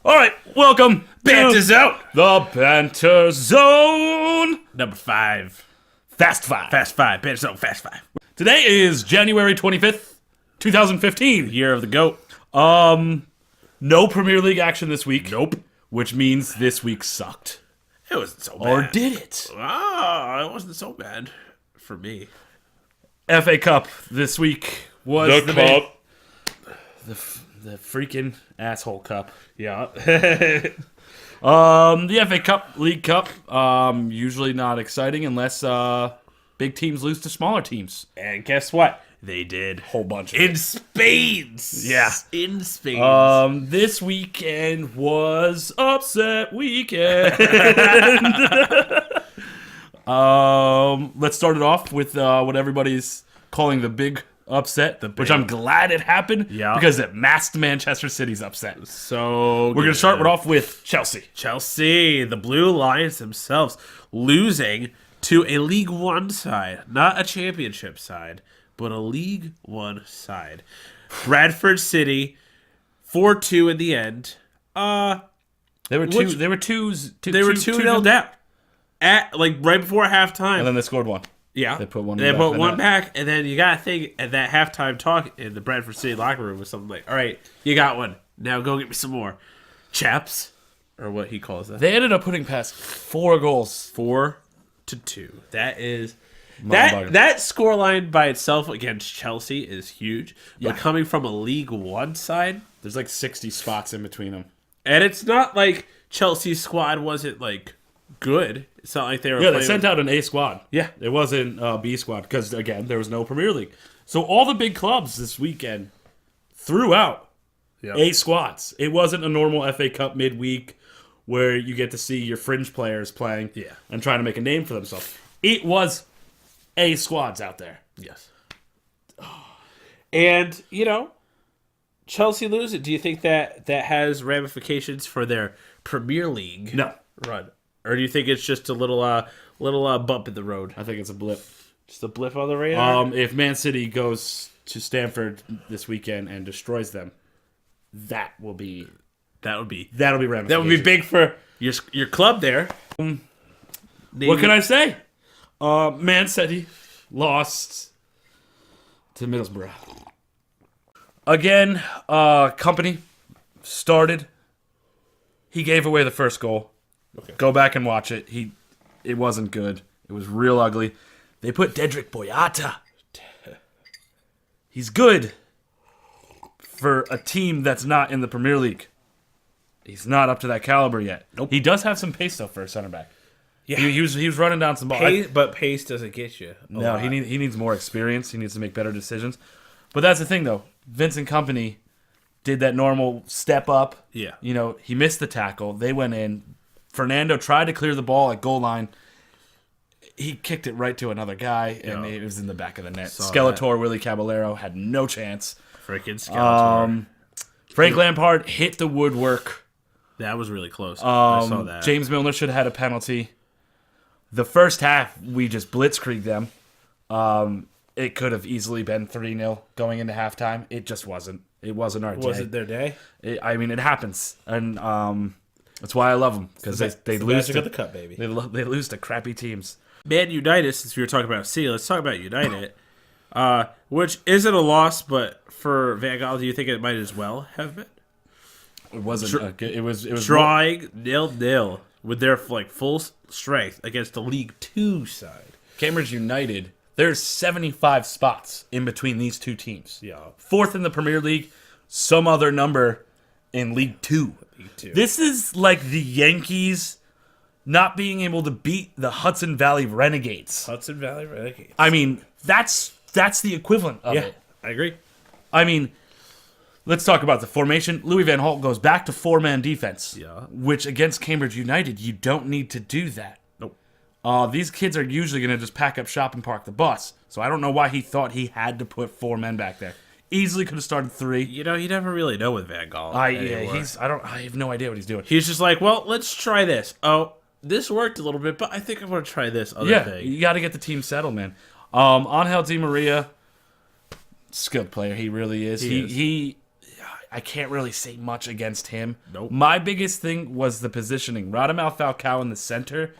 All right, welcome Banter to Zone. the Banter Zone. Number 5. Fast Five. Fast 5. Banter Zone, Fast 5. Today is January 25th, 2015. Year of the GOAT. No Premier League action this week. Nope. Which means this week sucked. It wasn't so bad. Or did it? It wasn't so bad for me. FA Cup this week was The main- cup. the freaking asshole cup. Yeah. The FA Cup, League Cup, usually not exciting unless big teams lose to smaller teams. And guess what? They did. Whole bunch of In spades. Yeah. In spades. This weekend was upset weekend. Let's start it off with what everybody's calling the big upset, which I'm glad it happened because it masked Manchester City's upset. So We're going to start it off with Chelsea. Chelsea, the Blue Lions themselves, losing to a League One side. Not a championship side, but a League One side. Bradford City, 4-2 in the end. They were two. They were 2-0 down at right before halftime. and then they scored one. Yeah, They put one They back put in the one net. back, and then you got to think at that halftime talk in the Bradford City locker room was something like, "All right, you got one. Now go get me some more, chaps," or what he calls that. They ended up putting past 4 goals. 4-2. That is Mind-boggling. that scoreline by itself against Chelsea is huge. Yeah. But coming from a League One side, There's like 60 spots in between them. and it's not like Chelsea's squad wasn't like good. It's not like they were. Yeah, they playing sent out an A squad. Yeah. It wasn't B squad because, again, there was no Premier League. So all the big clubs this weekend threw out Yep. A squads. It wasn't a normal FA Cup midweek where you get to see your fringe players playing and trying to make a name for themselves. It was A squads out there. Yes. And, Chelsea losing. Do you think that has ramifications for their Premier League No, run? Or do you think it's just a little bump in the road? I think it's a blip. Just a blip on the radar? If Man City goes to Stamford this weekend and destroys them, that will be That would be ramifications. That would be big for your club there. What can I say? Man City lost to Middlesbrough. Again, Company started. He gave away the first goal. Okay. Go back and watch it. It wasn't good. It was real ugly. They put Dedrick Boyata. He's good for a team that's not in the Premier League. He's not up to that caliber yet. Nope. He does have some pace though for a center back. Yeah. He was running down some ball. But pace doesn't get you. No, he needs more experience. He needs to make better decisions. But that's the thing, though. Vincent Company did that normal step up. Yeah. He missed the tackle. They went in. Fernando tried to clear the ball at goal line. He kicked it right to another guy, and it was in the back of the net. Skeletor, Willie Caballero had no chance. Freaking Skeletor. Frank Lampard hit the woodwork. That was really close. I saw that. James Milner should have had a penalty. The first half, we just blitzkrieged them. It could have easily been 3-0 going into halftime. It just wasn't. It wasn't our day. Was it their day? It happens. And that's why I love them. Because they lose magic to of the cup, baby. They lose to crappy teams. Man United, since we were talking about City, let's talk about United. Which isn't a loss, but for Van Gaal, do you think it might as well have been? It wasn't. It was Drawing 0-0 with their full strength against the League Two side. Cambridge United. There's 75 spots in between these two teams. Yeah. 4th in the Premier League, some other number in League Two. This is like the Yankees not being able to beat the Hudson Valley Renegades. Hudson Valley Renegades. I mean, that's the equivalent of it. I agree. I mean, let's talk about the formation. Louis Van Gaal goes back to 4-man defense. Yeah. Which against Cambridge United, you don't need to do that. Nope. These kids are usually going to just pack up shop and park the bus. So I don't know why he thought he had to put 4 men back there. Easily could have started 3. You never really know with Van Gaal. I have no idea what he's doing. He's just like, well, let's try this. Oh, this worked a little bit, but I think I'm going to try this other thing. You got to get the team settled, man. Angel Di Maria, skilled player. He really is. I can't really say much against him. Nope. My biggest thing was the positioning. Radamel Falcao in the center,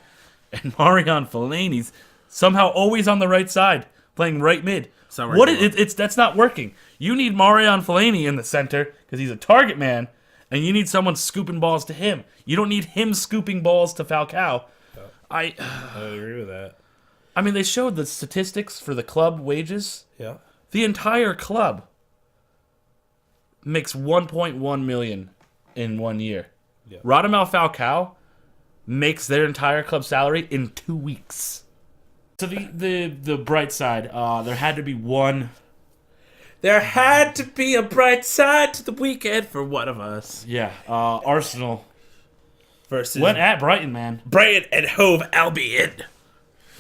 and Marion Fellaini's somehow always on the right side, playing right mid. That's not working. You need Marion Fellaini in the center because he's a target man, and you need someone scooping balls to him. You don't need him scooping balls to Falcao. I agree with that. I mean, they showed the statistics for the club wages. Yeah. The entire club makes $1.1 million in 1 year. Yeah. Radamel Falcao makes their entire club salary in 2 weeks. So the bright side, there had to be one. There had to be a bright side to the weekend for one of us. Yeah, Arsenal versus went at Brighton, man. Brighton and Hove Albion.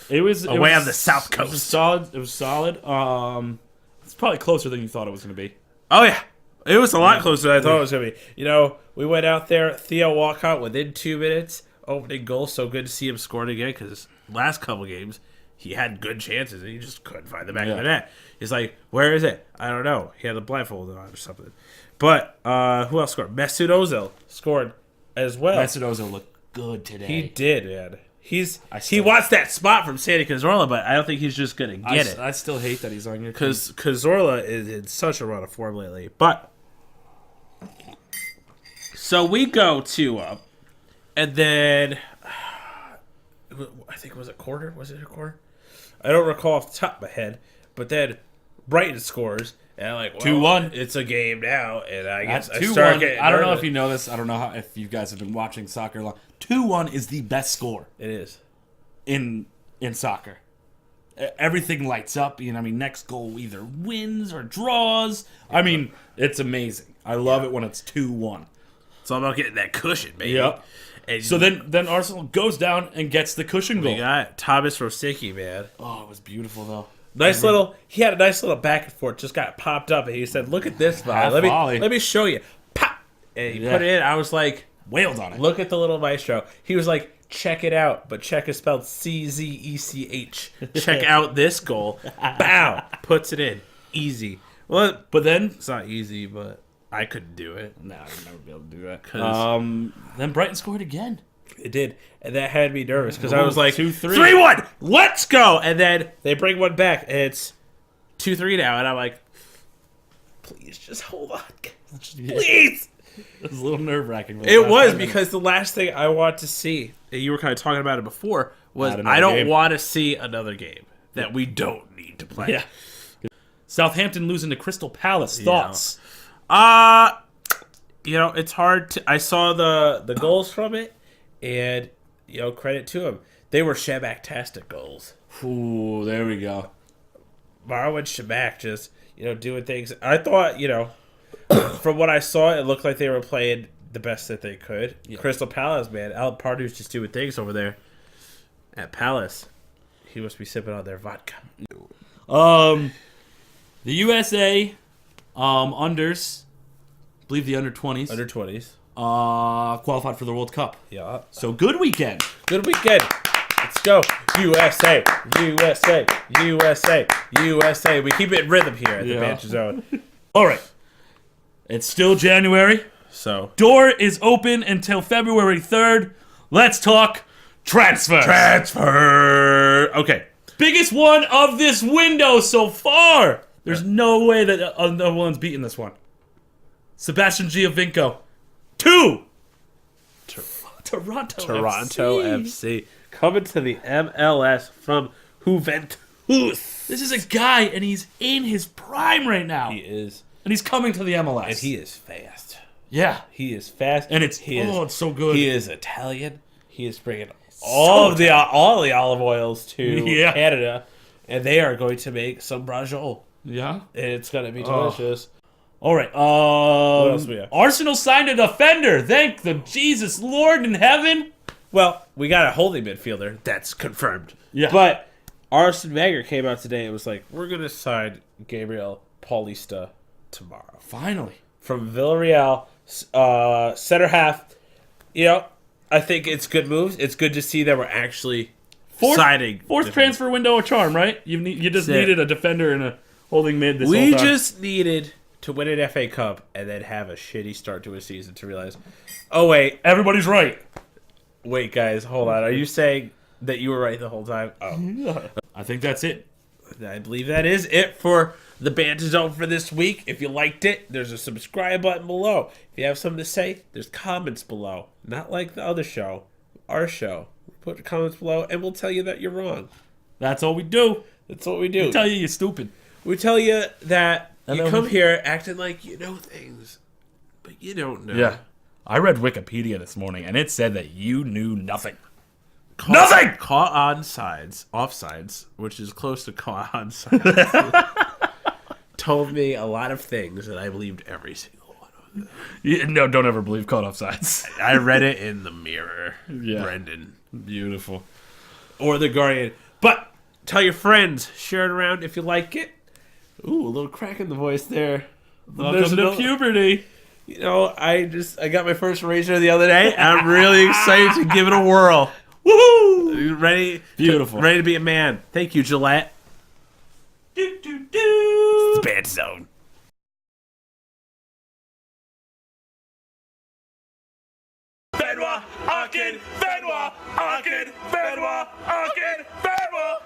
It was away on the south coast. It was solid. It's probably closer than you thought it was going to be. Oh yeah, it was a lot closer than I thought it was going to be. You know, we went out there. Theo Walcott within 2 minutes, opening goal. So good to see him scoring again because last couple games he had good chances and he just couldn't find the back of the net. He's like, where is it? I don't know. He had a blindfold on or something. But who else scored? Mesut Ozil scored as well. Mesut Ozil looked good today. He did, man. He wants that spot from Santi Cazorla, but I don't think he's just going to get it. I still hate that he's on your team. Because Cazorla is in such a run of form lately. But, so we go to, and then, I think was it quarter? Was it a quarter? I don't recall off the top of my head. But then Brighton scores, and I'm like, 2-1. It's a game now, and I guess I 2-1. start getting I don't know nervous. if you know this. I don't know if you guys have been watching soccer long. 2-1 is the best score. It is. In soccer. Everything lights up. You know, I mean, next goal either wins or draws. I mean, it's amazing. I love it when it's 2-1. It's all about getting that cushion, baby. Yep. And so then Arsenal goes down and gets the cushion goal. We got Thomas Rosicky, man. Oh, it was beautiful, though. He had a nice little back and forth, just got popped up, and he said, look at this volley. Let me show you. Pop! And he put it in. I was like, wailed on it. Look at the little maestro. He was like, check it out, but check is spelled C-Z-E-C-H. Check out this goal. Bow! Puts it in. Easy. Well, but then it's not easy, but I couldn't do it. No, I would never be able to do that. Then Brighton scored again. It did, and that had me nervous because I was like, 2-3. 3-1, let's go! And then they bring one back, and it's 2-3 now, and I'm like, please just hold on, please. It was a little nerve-wracking. It was because the last thing I want to see, and you were kind of talking about it before, was I don't want to see another game that we don't need to play. Yeah. Southampton losing to Crystal Palace. Thoughts? You know, it's hard to. I saw the goals from it. And, you know, credit to them. They were Shabak-tastic goals. Ooh, there we go. Marwan Shabak just, you know, doing things. I thought, you know, from what I saw, it looked like they were playing the best that they could. Yeah. Crystal Palace, man. Alan Pardew's just doing things over there at Palace. He must be sipping on their vodka. The USA unders, I believe the under-20s. Under-20s. Qualified for the World Cup. Yeah. So good weekend. Good weekend. Let's go. USA. USA. USA. USA. We keep it in rhythm here at the Banter Zone. All right. It's still January. So door is open until February 3rd. Let's talk transfers. Okay. Biggest one of this window so far. There's no way that no one's beating this one. Sebastian Giovinco. 2. Toronto FC. Coming to the MLS from Juventus. This is a guy, and he's in his prime right now. He is. And he's coming to the MLS. And he is fast. Yeah. He is fast. And it's so good. He is Italian. He is bringing all the olive oils to Canada. And they are going to make some brajol. Yeah. And it's going to be delicious. All right. What else we have? Arsenal signed a defender. Thank the Jesus Lord in heaven. Well, we got a holding midfielder. That's confirmed. Yeah. But Arsene Wenger came out today and was like, we're going to sign Gabriel Paulista tomorrow. Finally. From Villarreal, center half. You know, I think it's good moves. It's good to see that we're actually signing. Fourth transfer window a charm, right? You just needed a defender and a holding mid this whole time. We just needed to win an FA Cup and then have a shitty start to a season to realize, oh, wait, Everybody's right. wait, guys, hold on. Are you saying that you were right the whole time? Oh. I think that's it. I believe that is it for the Banter Zone for this week. If you liked it, there's a subscribe button below. If you have something to say, there's comments below. Not like the other show, our show. Put comments below, and we'll tell you that you're wrong. That's all we do. That's what we do. We tell you you're stupid. We tell you that And you then come here acting like you know things, but you don't know. Yeah. I read Wikipedia this morning, and it said that you knew nothing. Nothing! Caught on sides, offsides, which is close to caught on sides. Told me a lot of things, and I believed every single one of them. No, don't ever believe caught offsides. I read it in the Mirror, Yeah. Brendan. Beautiful. Or the Guardian. But tell your friends, share it around if you like it. Ooh, a little crack in the voice there. Welcome to puberty. You know, I got my first razor the other day, and I'm really excited to give it a whirl. Woohoo! Ready? Beautiful. Ready to be a man. Thank you, Gillette. Do, do, do. It's the Banter Zone. Benoit, Arkin, Benoit, Arkin, Benoit, Arkin, Benoit.